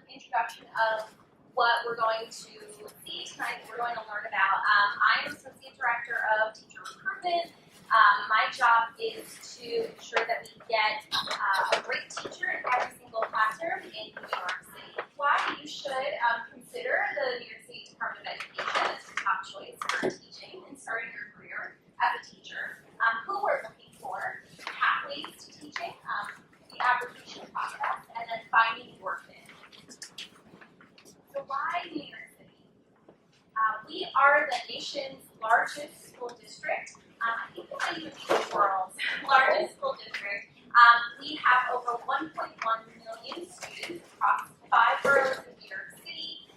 introduction of what we're going to see tonight, what we're going to learn about. I am Associate Director of Teacher Recruitment. My job is to ensure that we get a great teacher in every single classroom in New York City. Why you should consider the New York City Department of Education as your top choice for teaching and starting your career as a teacher. Who we're looking for, pathways to teaching, the application process, and then finding your fit. So why New York City? We are the nation's largest school district. I think we might even be the world's largest school district. We have over 1.1 million students across 5 boroughs in New York City,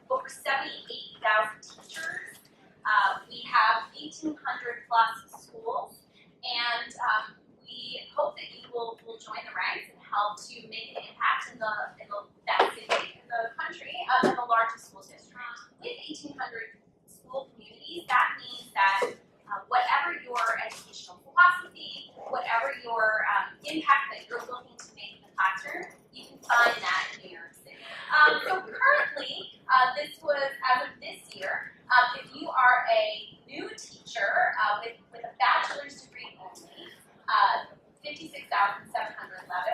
over 78,000 teachers. We have 1,800 plus schools, and we hope that you will join the ranks and help to make an impact in that city, in the country, in the largest school district. With 1,800 school communities, that means that whatever your educational philosophy, whatever your impact that you're looking to make in the classroom, you can find that in New York City. So currently, this was, as of this year, if you are a new teacher with a bachelor's degree only, $56,711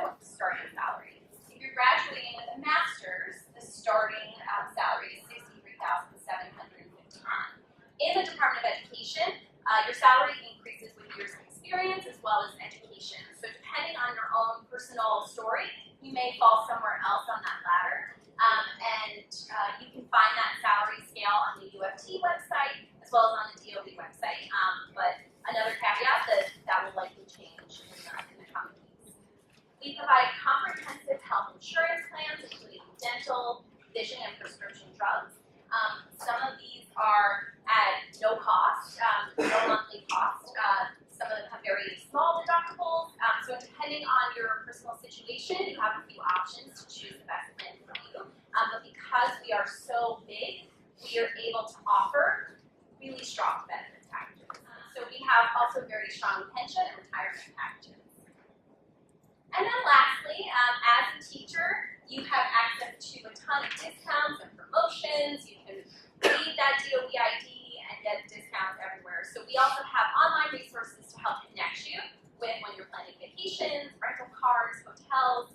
was the starting salary. If you're graduating with a master's, the starting salary is $63,759. In the Department of Education, your salary increases with years of experience as well as education. So depending on your own personal story, you may fall somewhere else on that ladder. You can find that salary scale on the UFT website as well as on the DOE website. But another caveat that will likely change in the coming weeks. We provide comprehensive health insurance plans, including dental, vision, and prescription drugs. Some of these are at no cost, no monthly cost. Some of them have very small deductibles. So depending on your personal situation, you have a few options to choose the best plan for you. But because we are so big, we are able to offer really strong benefits packages. So we have also very strong pension and retirement packages. And then lastly, as a teacher, you have access to a ton of discounts and promotions. You can read that DOE ID and get discounts everywhere. So we also have online resources to help connect you with when you're planning vacations, rental cars, hotels,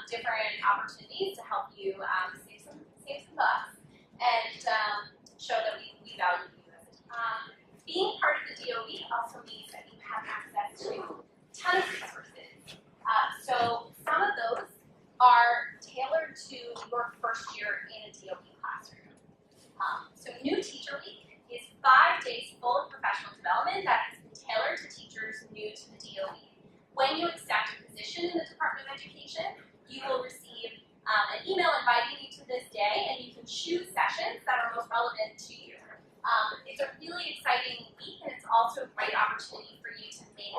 different opportunities to help you save some bucks and show that we value you as a teacher. Being part of the DOE also means that you have access to a ton of resources. So some of those are tailored to your first year in a DOE classroom. So New Teacher Week is 5 days full of professional development that has been tailored to teachers new to the DOE. When you accept a position in the Department of Education, you will receive an email inviting you to this day, and you can choose sessions that are most relevant to you. It's a really exciting week, and it's also a great opportunity for you to make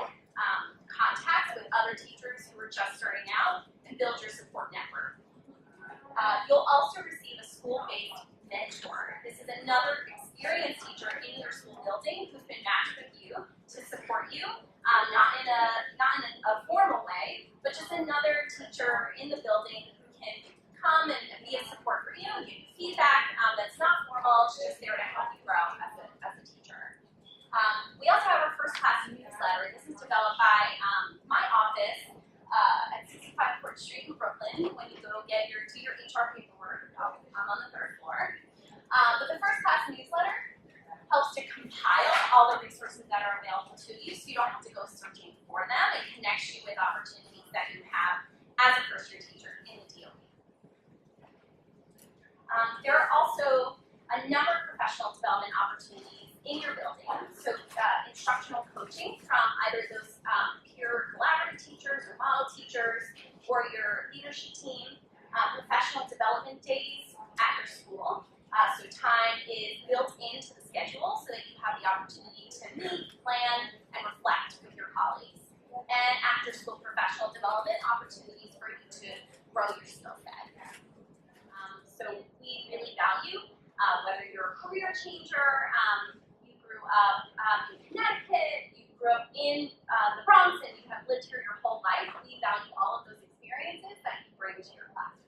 contacts with other teachers who are just starting out and build your support network. You'll also receive a school-based mentor. This is another experienced teacher in your school building who's been matched with you to support you, not in a formal way, but just another teacher in the building who can come and be a support for you, give you feedback that's not formal, just there to help you grow as a teacher. We also have our first class newsletter. This is developed by my office at 65 Court Street in Brooklyn. When you go do your HR paperwork, I'm on the 3rd floor. But the first class newsletter helps to compile all the resources that are available to you, so you don't have to go searching for them. It connects you with opportunities that you have as a first-year teacher in the DOE. There are also a number of professional development opportunities in your building. So instructional coaching from either those peer collaborative teachers or model teachers or your leadership team, professional development days at your school. So time is built into the schedule so that you have the opportunity to meet, plan, and reflect with your colleagues. And after-school professional development opportunities for you to grow your skill set. So we really value whether you're a career changer, you grew up in Connecticut, you grew up in the Bronx, and you have lived here your whole life. We value all of those experiences that you bring to your classroom.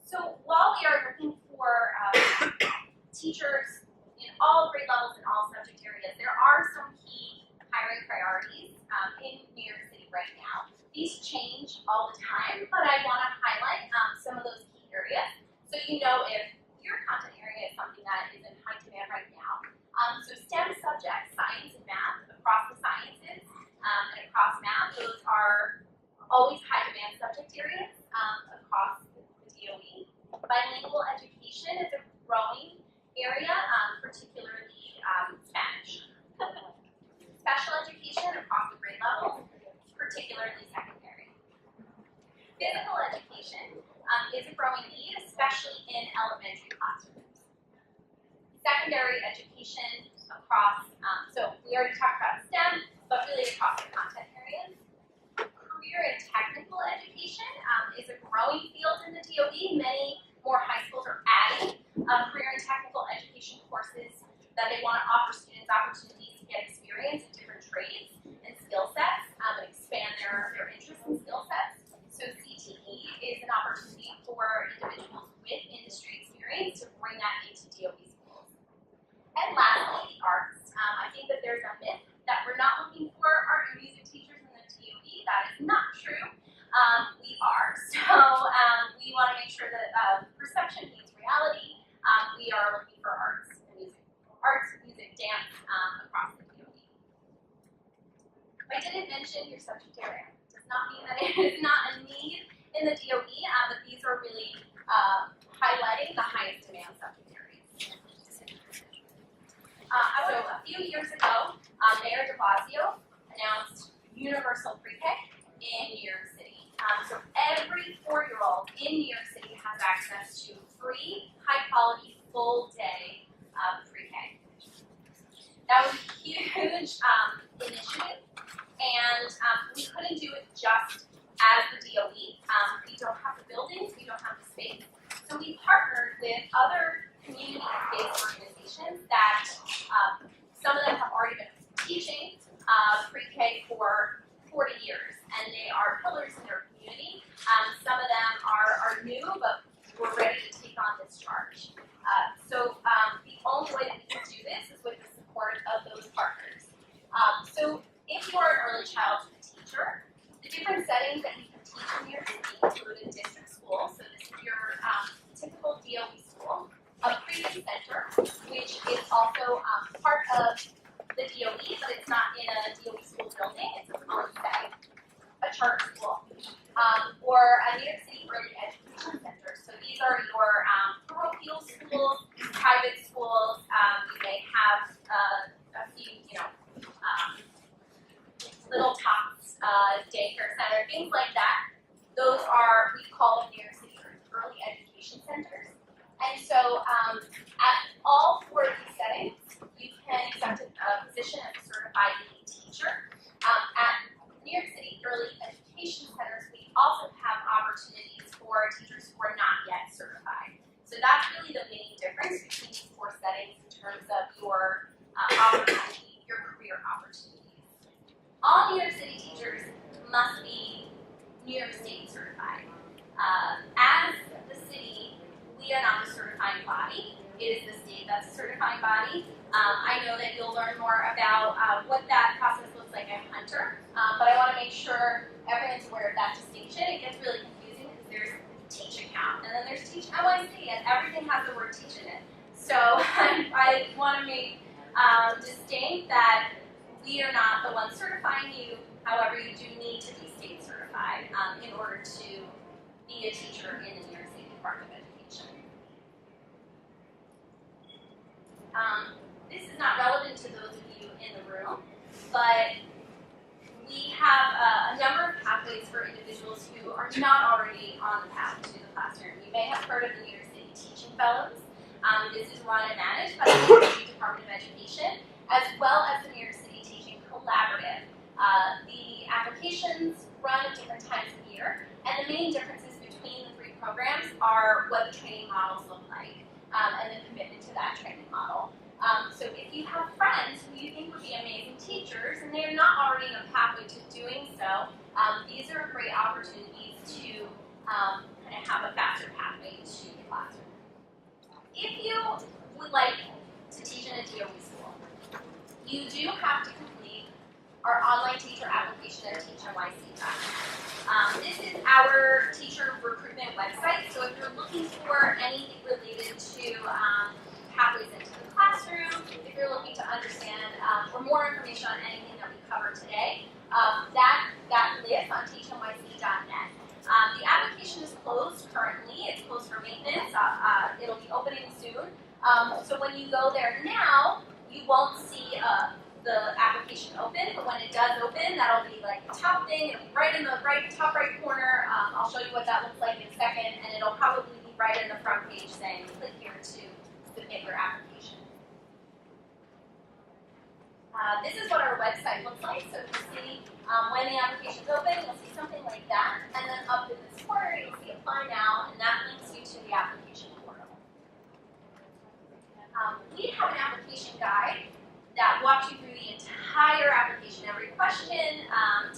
So while we are looking for teachers in all grade levels and all subject areas, there are some key hiring priorities in New York City right now. These change all the time, but I want to highlight some of those key areas so you know if your content area is something that is in high demand right now. So STEM subjects, science and math, across the sciences and across math, those are always high demand subject areas across the DOE. Bilingual education is a growing area, particularly Spanish. Special education across the grade levels, particularly secondary. Physical education is a growing need, especially in elementary classrooms. Secondary education across, so we already talked about STEM, but really across the content areas. Career and technical education is a growing field in the DOE. Many more high schools are adding career and technical education courses that they want to offer students opportunities to get experience in different trades and skill sets and expand their interests and skill sets. So CTE is an opportunity for individuals with industry experience to bring that into DOE schools. And lastly, the arts. I think that there's a myth that we're not looking for art and music teachers in the DOE. That is not true. We are. So we want to make sure that perception meets reality. We are looking for arts, music, dance across the DOE. If I didn't mention your subject area, does not mean that it is not a need in the DOE, but these are really highlighting the highest demand subject areas. So a few years ago, Mayor de Blasio announced universal pre-K in New York City. So every 4-year-old in New York City has access to free, high-quality, full-day pre-K. That was a huge initiative, and we couldn't do it just as the DOE. We don't have the buildings, we don't have the space. So we partnered with other community-based organizations that some of them have already been teaching pre-K for 40 years, and they are pillars in their community. Some of them are new, but we're ready to take on this charge. So the only way that we can do this is with the support of those partners. So if you are an early childhood teacher, the different settings that you can teach in your city include a district school, so this is your typical DOE school, a pre-K center, which is also part of the DOE, but it's not in a DOE school building, it's its own setting, a charter school, or a New York City early education center. So these are your parochial schools, private schools. You may have a few, little tots, daycare center, things like that. Those are, we call them New York City early education centers. And so at all 4 of these settings, you can accept a position as a certified ED teacher. At New York City early education centers, we also have opportunities for teachers who are not yet certified. So that's really the main difference between these 4 settings in terms of your opportunity, your career opportunities. All New York City teachers must be New York State certified. As the city, we are not the certifying body. It is the state that's a certifying body. I know that you'll learn more about what that process looks like at Hunter, but I want to make sure everyone's aware of that distinction. It gets really confusing because there's Teach Account, and then there's Teach NYC, and everything has the word teach in it. So I want to make distinct that we are not the ones certifying you. However, you do need to be state certified in order to be a teacher in the New York State Department of Education. This is not relevant to those of you in the room, but we have a number of pathways for individuals who are not already on the path to the classroom. You may have heard of the New York City Teaching Fellows. This is run and managed by the New York City Department of Education, as well as the New York City Teaching Collaborative. The applications run at different times of year, and the main differences between the 3 programs are what the training models look like, and the commitment to that training model. So if you have friends who you think would be amazing teachers, and they're not already in a pathway to doing so, these are great opportunities to kind of have a faster pathway to the classroom. If you would like to teach in a DOE school, you do have to complete our online teacher application at teachnyc.com. This is our teacher recruitment website, so if you're looking for anything related to pathways into the classroom, if you're looking to understand for more information on anything that we covered today, that lives on teachnyc.net. The application is closed currently. It's closed for maintenance. It'll be opening soon. So when you go there now, you won't see the application open, but when it does open, that'll be like the top thing. It'll be right in the top right corner. I'll show you what that looks like in a second, and it'll probably be right in the front page saying, click here to submit your application. This is what our website looks like. So you see when the application's open, you'll see something like that. And then up in this corner, you'll see Apply Now, and that links you to the application portal. We have an application guide that walks you through the entire application, every question,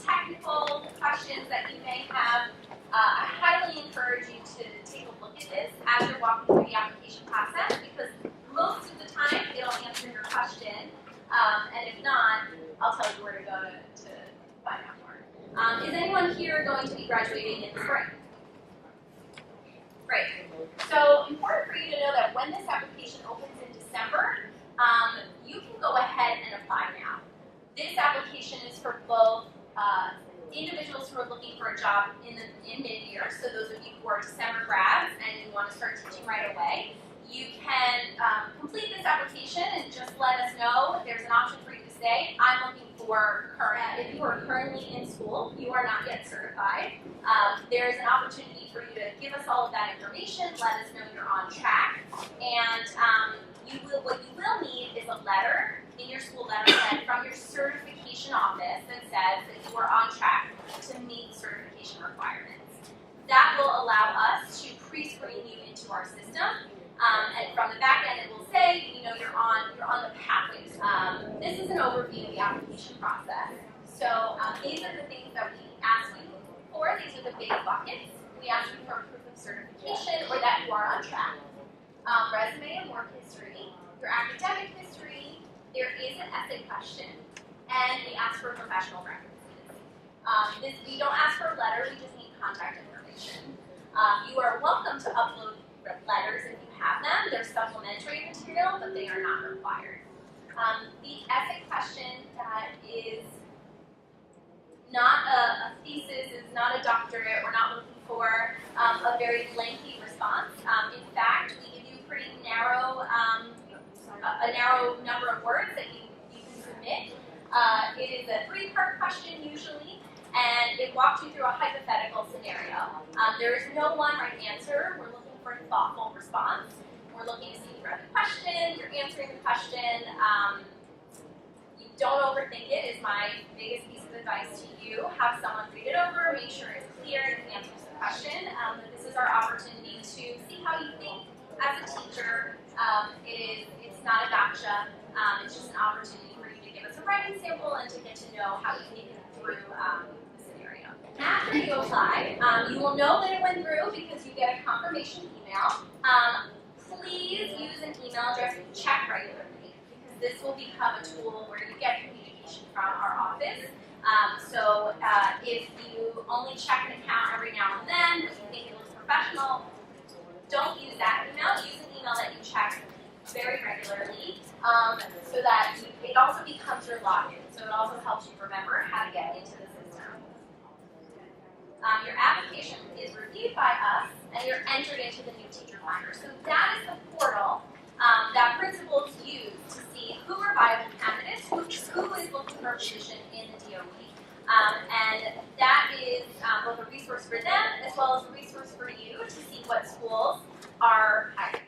technical questions that you may have. I highly encourage you to take a look at this as you're walking through the application process, because most of the time it'll answer your question. And if not, I'll tell you where to go to find out more. Is anyone here going to be graduating in the spring? Great. So important for you to know that when this application opens in December, you can go ahead and apply now. This application is for both individuals who are looking for a job in mid-year, so those of you who are December grads and you want to start teaching right away. You can complete this application and just let us know. There's an option for you to say, I'm looking for current. If you are currently in school, you are not yet certified. There's an opportunity for you to give us all of that information, let us know you're on track, and what you will need is a letter in your school letterhead from your certification office that says that you are on track to meet certification requirements. That will allow us to pre-screen you into our system. And from the back end, it will say, you're on the pathways. This is an overview of the application process. So these are the things that we ask you for. These are the big buckets. We ask you for proof of certification or that you are on track. Resume and work history, your academic history. There is an essay question, and we ask for professional references. We don't ask for a letter. We just need contact information. You are welcome to upload letters if you have them. They're supplementary material, but they are not required. The essay question that is not a thesis, is not a doctorate. We're not looking for a very lengthy response. In fact, we give you a pretty narrow, a narrow number of words that you can submit. It is a 3-part question usually, and it walks you through a hypothetical scenario. There is no one right answer. We're looking for a thoughtful response. We're looking to see if you read the question, you're answering the question. You don't overthink it is my biggest piece of advice to you. Have someone read it over, make sure it's clear and answers the question. This is our opportunity to see how you think as a teacher. It's not a gotcha. It's just an opportunity for you to give us a writing sample and to get to know how you think through the scenario. After you apply, you will know that it went through because you get a confirmation email. Please use an email address and check regularly, because this will become a tool where you get communication from our office. So if you only check an account every now and then, but you think it looks professional, don't use that email. Use an email that you check very regularly, so that it also becomes your login. So it also helps you remember how to get into the system. Your application is reviewed by us, and you're entered into the new teacher finder. So that is the portal that principals use to see who are viable candidates, who is looking for a position in the DOE. And that is both a resource for them as well as a resource for you to see what schools are hiring.